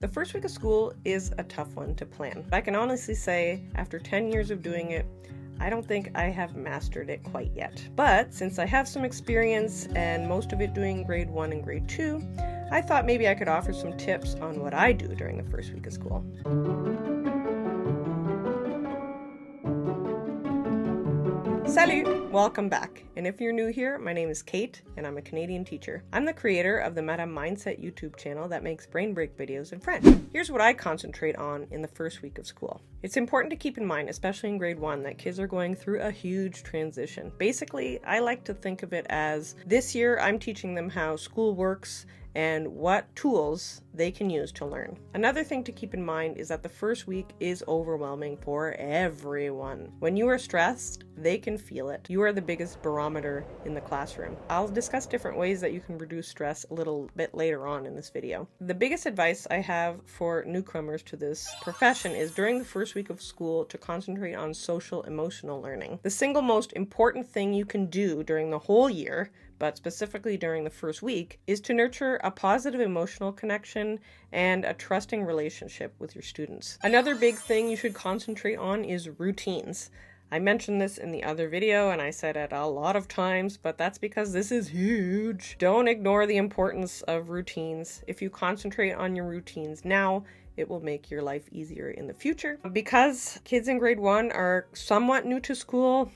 The first week of school is a tough one to plan. I can honestly say, after 10 years of doing it, I don't think I have mastered it quite yet. But since I have some experience and most of it doing grade 1 and grade 2, I thought maybe I could offer some tips on what I do during the first week of school. Salut! Welcome back. And if you're new here, my name is Kate, and I'm a Canadian teacher. I'm the creator of the Meta Mindset YouTube channel that makes brain break videos in French. Here's what I concentrate on in the first week of school. It's important to keep in mind, especially in grade 1, that kids are going through a huge transition. Basically, I like to think of it as this year I'm teaching them how school works and what tools they can use to learn. Another thing to keep in mind is that the first week is overwhelming for everyone. When you are stressed, they can feel it. You are the biggest barometer in the classroom. I'll discuss different ways that you can reduce stress a little bit later on in this video. The biggest advice I have for newcomers to this profession is during the first week of school to concentrate on social emotional learning. The single most important thing you can do during the whole year, but specifically during the first week, is to nurture a positive emotional connection and a trusting relationship with your students. Another big thing you should concentrate on is routines. I mentioned this in the other video and I said it a lot of times, but that's because this is huge. Don't ignore the importance of routines. If you concentrate on your routines now, it will make your life easier in the future. Because kids in grade 1 are somewhat new to school,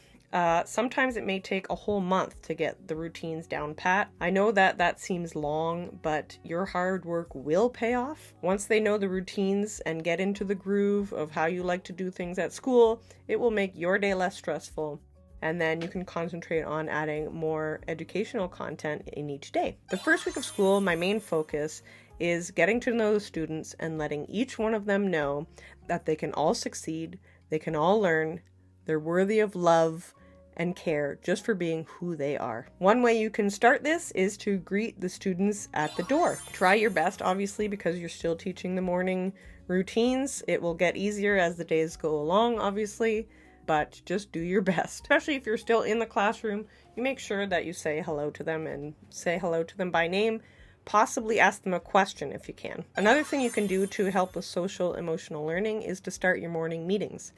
sometimes it may take a whole month to get the routines down pat. I know that seems long, but your hard work will pay off. Once they know the routines and get into the groove of how you like to do things at school, it will make your day less stressful. And then you can concentrate on adding more educational content in each day. The first week of school, my main focus is getting to know the students and letting each one of them know that they can all succeed, they can all learn, they're worthy of love and care just for being who they are. One way you can start this is to greet the students at the door. Try your best, obviously, because you're still teaching the morning routines. It will get easier as the days go along, obviously, but just do your best. Especially if you're still in the classroom, you make sure that you say hello to them and say hello to them by name. Possibly ask them a question if you can. Another thing you can do to help with social emotional learning is to start your morning meetings.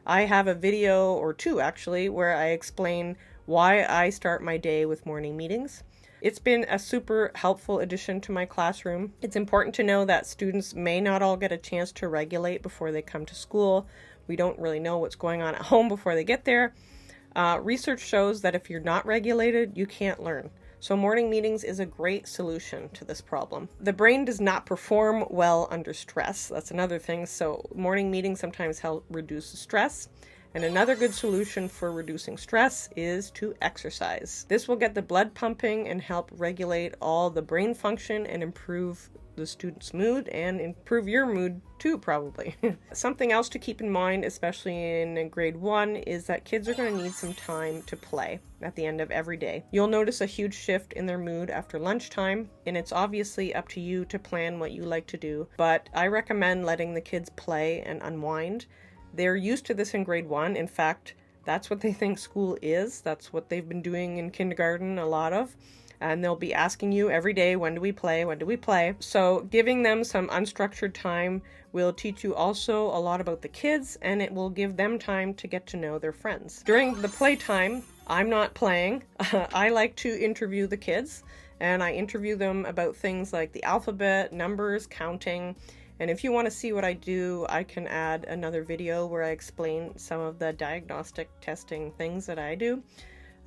I have a video, or two actually, where I explain why I start my day with morning meetings. It's been a super helpful addition to my classroom. It's important to know that students may not all get a chance to regulate before they come to school. We don't really know what's going on at home before they get there. Research shows that if you're not regulated, you can't learn. So morning meetings is a great solution to this problem. The brain does not perform well under stress. That's another thing. So morning meetings sometimes help reduce stress. And another good solution for reducing stress is to exercise. This will get the blood pumping and help regulate all the brain function and improve the student's mood and improve your mood too, probably. Something else to keep in mind, especially in grade 1, is that kids are going to need some time to play at the end of every day. You'll notice a huge shift in their mood after lunchtime, and it's obviously up to you to plan what you like to do, but I recommend letting the kids play and unwind. They're used to this in grade 1. In fact, that's what they think school is. That's what they've been doing in kindergarten, a lot of. And they'll be asking you every day, when do we play? When do we play? So giving them some unstructured time will teach you also a lot about the kids, and it will give them time to get to know their friends. During the playtime, I'm not playing. I like to interview the kids, and I interview them about things like the alphabet, numbers, counting. And if you want to see what I do, I can add another video where I explain some of the diagnostic testing things that I do.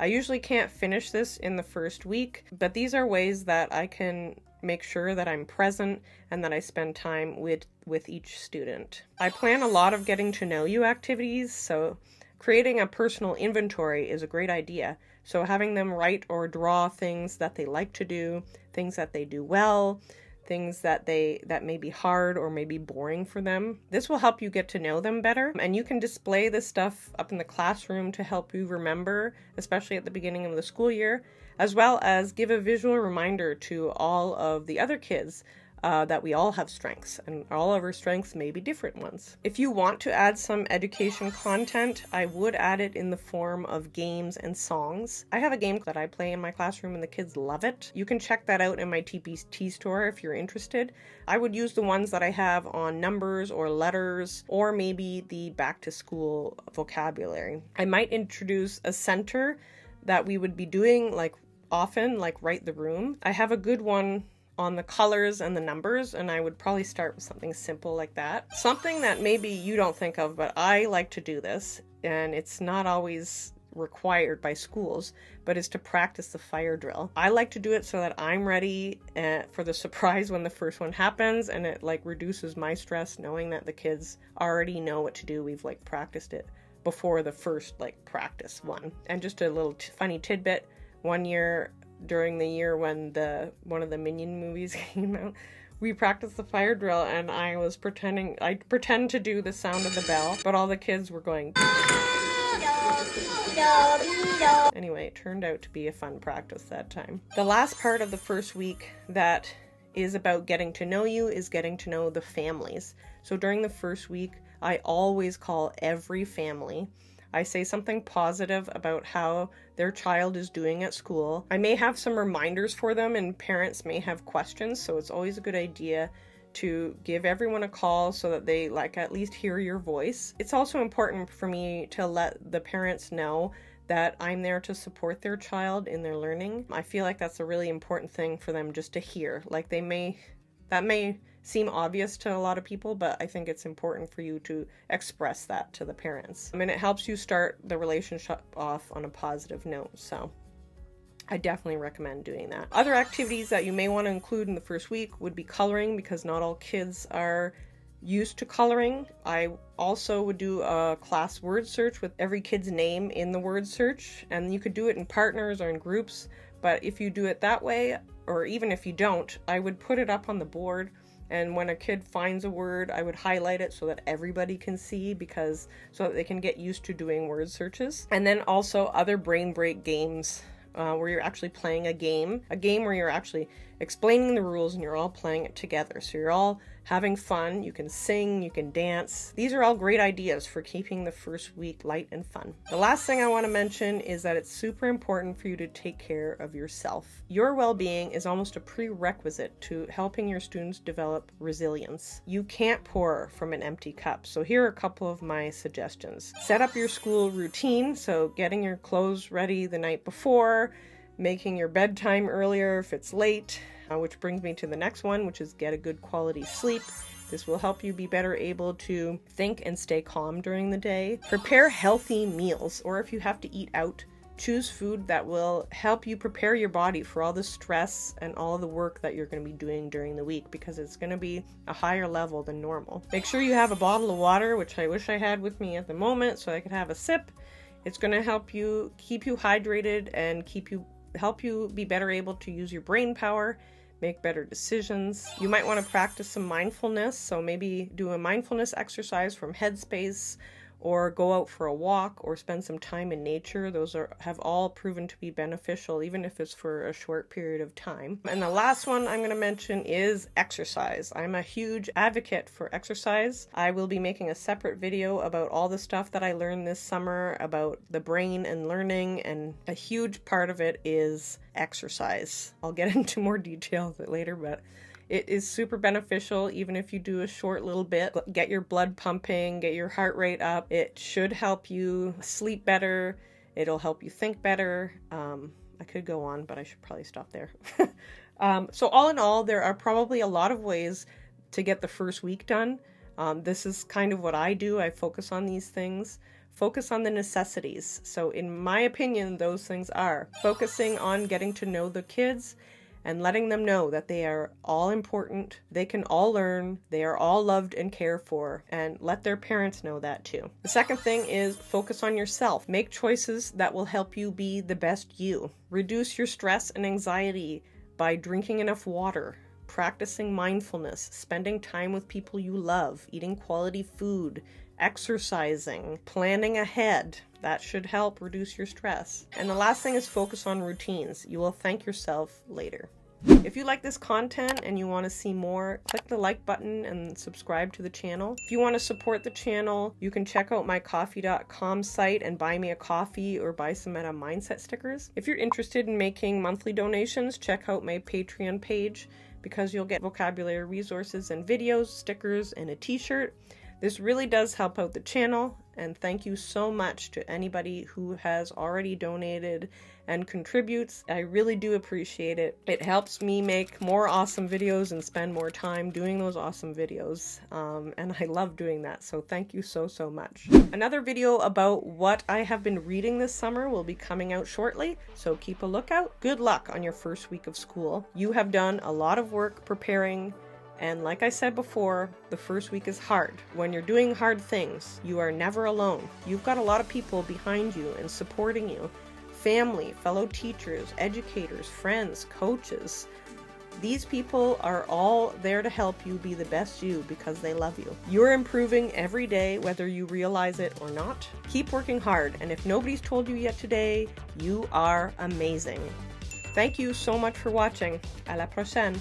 I usually can't finish this in the first week, but these are ways that I can make sure that I'm present and that I spend time with each student. I plan a lot of getting to know you activities, so creating a personal inventory is a great idea. So having them write or draw things that they like to do, things that they do well, things that may be hard or may be boring for them. This will help you get to know them better, and you can display this stuff up in the classroom to help you remember, especially at the beginning of the school year, as well as give a visual reminder to all of the other kids that we all have strengths, and all of our strengths may be different ones. If you want to add some education content, I would add it in the form of games and songs. I have a game that I play in my classroom and the kids love it. You can check that out in my TPT store if you're interested. I would use the ones that I have on numbers or letters, or maybe the back to school vocabulary. I might introduce a center that we would be doing often, like Write the Room. I have a good one on the colors and the numbers, and I would probably start with something simple like that. Something that maybe you don't think of, but I like to do this, and it's not always required by schools, but is to practice the fire drill. I like to do it so that I'm ready for the surprise when the first one happens, and it reduces my stress knowing that the kids already know what to do. We've practiced it before the first practice one. And just a little funny tidbit, one year during the year when one of the Minion movies came out, we practiced the fire drill, and I pretend to do the sound of the bell, but all the kids were going. Anyway, it turned out to be a fun practice that time. The last part of the first week that is about getting to know you is getting to know the families. So during the first week, I always call every family. I say something positive about how their child is doing at school. I may have some reminders for them, and parents may have questions, so it's always a good idea to give everyone a call so that they at least hear your voice. It's also important for me to let the parents know that I'm there to support their child in their learning. I feel like that's a really important thing for them just to hear. That may seem obvious to a lot of people, but I think it's important for you to express that to the parents. And it helps you start the relationship off on a positive note. So I definitely recommend doing that. Other activities that you may want to include in the first week would be coloring, because not all kids are used to coloring. I also would do a class word search with every kid's name in the word search, and you could do it in partners or in groups, but if you do it that way, or even if you don't, I would put it up on the board, and when a kid finds a word, I would highlight it so that everybody can see, so that they can get used to doing word searches. And then also other brain break games, where you're actually playing a game where you're actually explaining the rules and you're all playing it together. So you're all having fun, you can sing, you can dance. These are all great ideas for keeping the first week light and fun. The last thing I want to mention is that it's super important for you to take care of yourself. Your well-being is almost a prerequisite to helping your students develop resilience. You can't pour from an empty cup, so here are a couple of my suggestions. Set up your school routine, so getting your clothes ready the night before, making your bedtime earlier if it's late, which brings me to the next one, which is get a good quality sleep. This will help you be better able to think and stay calm during the day. Prepare healthy meals, or if you have to eat out, choose food that will help you prepare your body for all the stress and all the work that you're going to be doing during the week, because it's going to be a higher level than normal. Make sure you have a bottle of water, which I wish I had with me at the moment so I could have a sip. It's going to help you keep you hydrated and help you be better able to use your brain power, make better decisions. You might want to practice some mindfulness, so maybe do a mindfulness exercise from Headspace, or go out for a walk, or spend some time in nature. Those have all proven to be beneficial, even if it's for a short period of time. And the last one I'm going to mention is exercise. I'm a huge advocate for exercise. I will be making a separate video about all the stuff that I learned this summer about the brain and learning, and a huge part of it is exercise. I'll get into more details later, but it is super beneficial, even if you do a short little bit. Get your blood pumping, get your heart rate up. It should help you sleep better. It'll help you think better. I could go on, but I should probably stop there. So all in all, there are probably a lot of ways to get the first week done. This is kind of what I do. I focus on these things. Focus on the necessities. So in my opinion, those things are focusing on getting to know the kids and letting them know that they are all important, they can all learn, they are all loved and cared for, and let their parents know that too. The second thing is focus on yourself. Make choices that will help you be the best you. Reduce your stress and anxiety by drinking enough water, practicing mindfulness, spending time with people you love, eating quality food, exercising, planning ahead. That should help reduce your stress. And the last thing is focus on routines. You will thank yourself later. If you like this content and you want to see more, click the like button and subscribe to the channel. If you want to support the channel, you can check out my coffee.com site and buy me a coffee or buy some Meta Mindset stickers. If you're interested in making monthly donations, check out my Patreon page because you'll get vocabulary resources and videos, stickers, and a t-shirt. This really does help out the channel, and thank you so much to anybody who has already donated and contributes. I really do appreciate it. It helps me make more awesome videos and spend more time doing those awesome videos, and I love doing that, so thank you so much. Another video about what I have been reading this summer will be coming out shortly, so keep a lookout. Good luck on your first week of school. You have done a lot of work preparing. And like I said before, the first week is hard. When you're doing hard things, you are never alone. You've got a lot of people behind you and supporting you. Family, fellow teachers, educators, friends, coaches. These people are all there to help you be the best you because they love you. You're improving every day, whether you realize it or not. Keep working hard, and if nobody's told you yet today, you are amazing. Thank you so much for watching. À la prochaine.